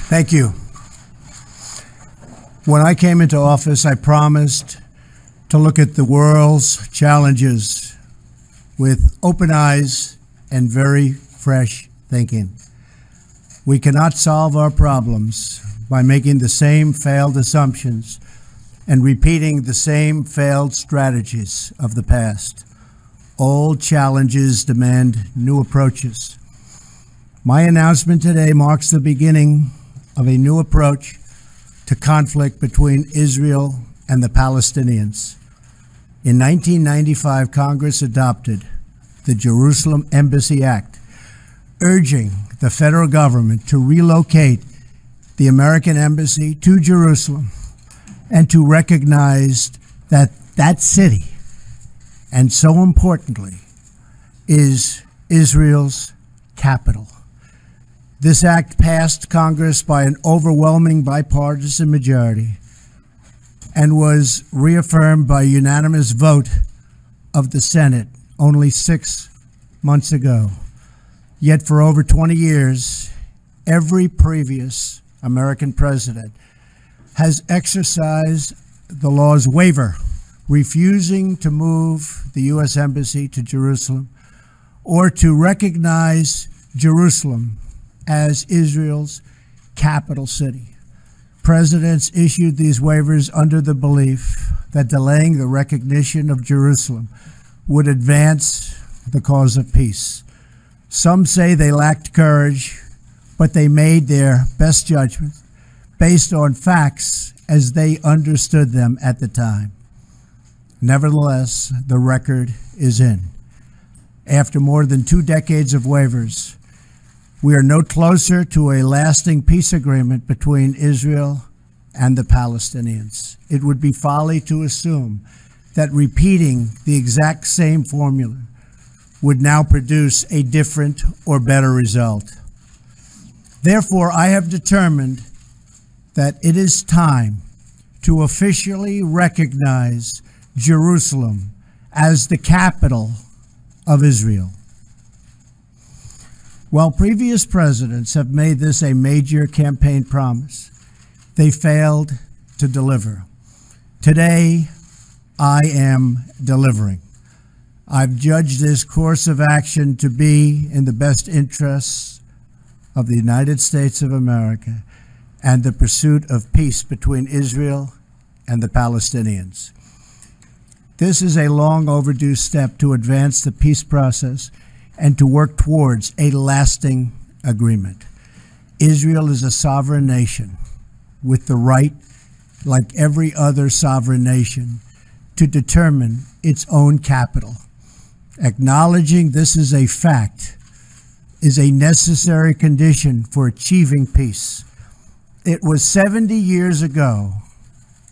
Thank you. When I came into office, I promised to look at the world's challenges with open eyes and very fresh thinking. We cannot solve our problems by making the same failed assumptions and repeating the same failed strategies of the past. Old challenges demand new approaches. My announcement today marks the beginning of a new approach to conflict between Israel and the Palestinians. In 1995, Congress adopted the Jerusalem Embassy Act, urging the federal government to relocate the American embassy to Jerusalem and to recognize that that city, and so importantly, is Israel's capital. This act passed Congress by an overwhelming bipartisan majority and was reaffirmed by a unanimous vote of the Senate only 6 months ago. Yet for over 20 years, every previous American president has exercised the law's waiver, refusing to move the U.S. Embassy to Jerusalem or to recognize Jerusalem as Israel's capital city. Presidents issued these waivers under the belief that delaying the recognition of Jerusalem would advance the cause of peace. Some say they lacked courage, but they made their best judgment based on facts as they understood them at the time. Nevertheless, the record is in. After more than 2 decades of waivers, we are no closer to a lasting peace agreement between Israel and the Palestinians. It would be folly to assume that repeating the exact same formula would now produce a different or better result. Therefore, I have determined that it is time to officially recognize Jerusalem as the capital of Israel. While previous presidents have made this a major campaign promise, they failed to deliver. Today, I am delivering. I've judged this course of action to be in the best interests of the United States of America and the pursuit of peace between Israel and the Palestinians. This is a long overdue step to advance the peace process and to work towards a lasting agreement. Israel is a sovereign nation with the right, like every other sovereign nation, to determine its own capital. Acknowledging this is a fact is a necessary condition for achieving peace. It was 70 years ago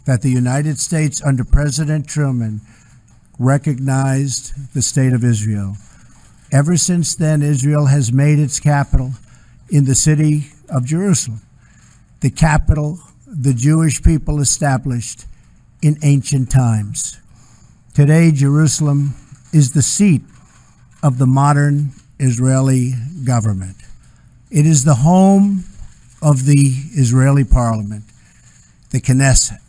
that the United States, under President Truman, recognized the State of Israel. Ever since then, Israel has made its capital in the city of Jerusalem, the capital the Jewish people established in ancient times. Today, Jerusalem is the seat of the modern Israeli government. It is the home of the Israeli parliament, the Knesset,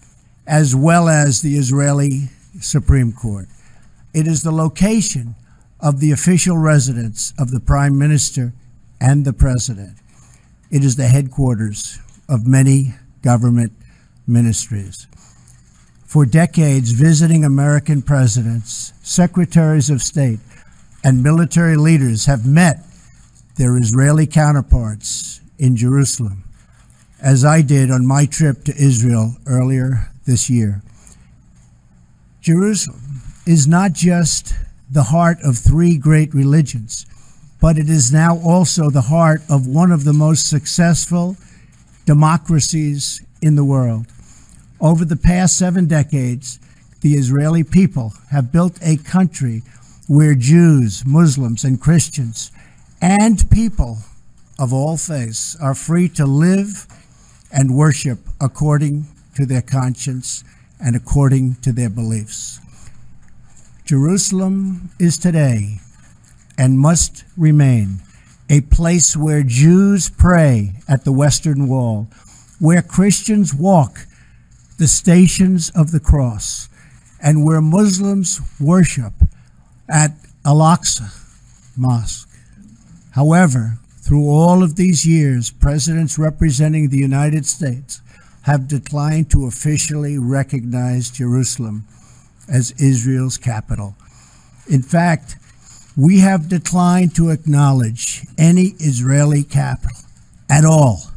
as well as the Israeli Supreme Court. It is the location of the official residence of the Prime Minister and the President. It is the headquarters of many government ministries. For decades, visiting American presidents, secretaries of state, and military leaders have met their Israeli counterparts in Jerusalem, as I did on my trip to Israel earlier this year. Jerusalem is not just the heart of 3 great religions, but it is now also the heart of one of the most successful democracies in the world. Over the past 7 decades, the Israeli people have built a country where Jews, Muslims, and Christians, and people of all faiths are free to live and worship according to their conscience and according to their beliefs. Jerusalem is today and must remain a place where Jews pray at the Western Wall, where Christians walk the stations of the cross, and where Muslims worship at Al-Aqsa Mosque. However, through all of these years, presidents representing the United States have declined to officially recognize Jerusalem as Israel's capital. In fact, we have declined to acknowledge any Israeli capital at all.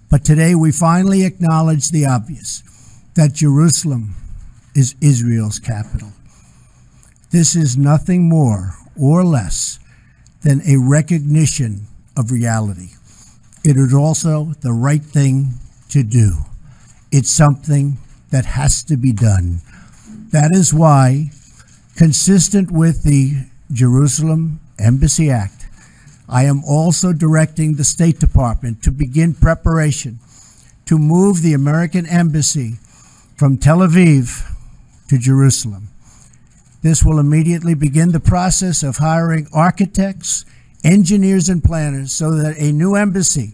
But today we finally acknowledge the obvious, that Jerusalem is Israel's capital. This is nothing more or less than a recognition of reality. It is also the right thing to do. It's something that has to be done. That is why, consistent with the Jerusalem Embassy Act, I am also directing the State Department to begin preparation to move the American Embassy from Tel Aviv to Jerusalem. This will immediately begin the process of hiring architects, engineers, and planners so that a new embassy,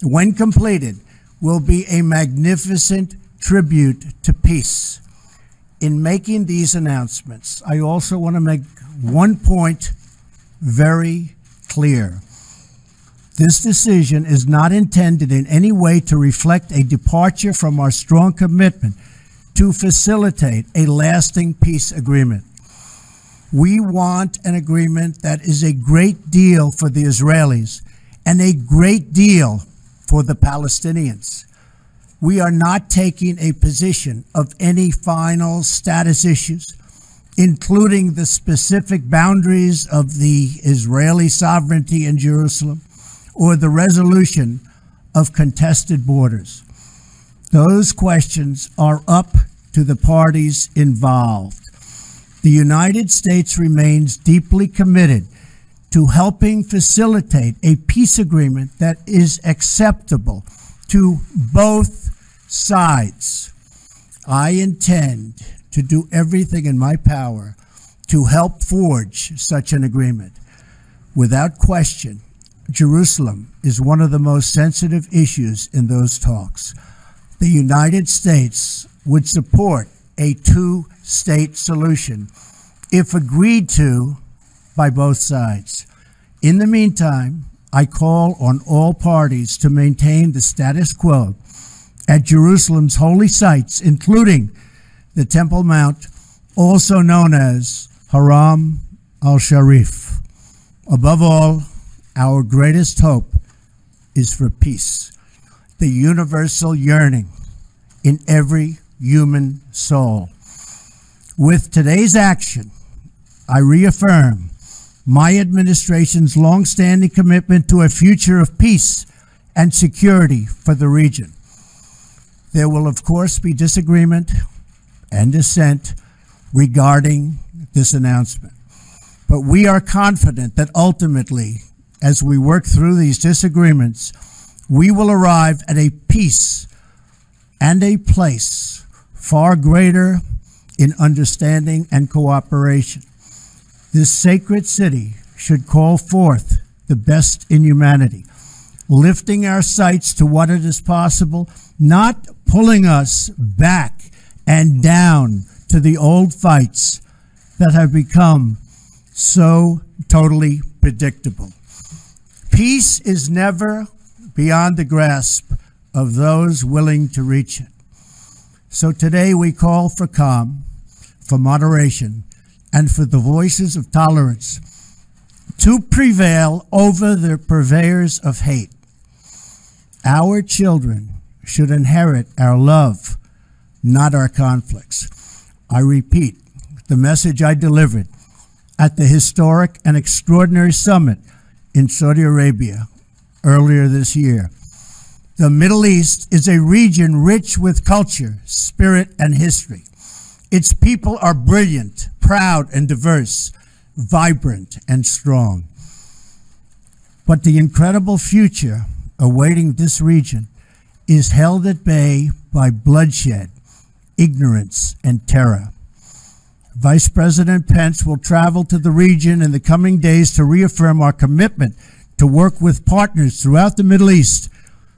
when completed, will be a magnificent tribute to peace. In making these announcements, I also want to make one point very clear. This decision is not intended in any way to reflect a departure from our strong commitment to facilitate a lasting peace agreement. We want an agreement that is a great deal for the Israelis and a great deal for the Palestinians. We are not taking a position of any final status issues, including the specific boundaries of the Israeli sovereignty in Jerusalem or the resolution of contested borders. Those questions are up to the parties involved. The United States remains deeply committed to helping facilitate a peace agreement that is acceptable to both sides. I intend to do everything in my power to help forge such an agreement. Without question, Jerusalem is one of the most sensitive issues in those talks. The United States would support a two-state solution if agreed to by both sides. In the meantime, I call on all parties to maintain the status quo at Jerusalem's holy sites, including the Temple Mount, also known as Haram al-Sharif. Above all, our greatest hope is for peace, the universal yearning in every human soul. With today's action, I reaffirm my administration's long-standing commitment to a future of peace and security for the region. There will, of course, be disagreement and dissent regarding this announcement. But we are confident that ultimately, as we work through these disagreements, we will arrive at a peace and a place far greater in understanding and cooperation. This sacred city should call forth the best in humanity, lifting our sights to what it is possible, not pulling us back and down to the old fights that have become so totally predictable. Peace is never beyond the grasp of those willing to reach it. So today we call for calm, for moderation, and for the voices of tolerance to prevail over the purveyors of hate. Our children should inherit our love, not our conflicts. I repeat the message I delivered at the historic and extraordinary summit in Saudi Arabia earlier this year. The Middle East is a region rich with culture, spirit, and history. Its people are brilliant, proud, and diverse, vibrant, and strong. But the incredible future awaiting this region is held at bay by bloodshed, ignorance, and terror. Vice President Pence will travel to the region in the coming days to reaffirm our commitment to work with partners throughout the Middle East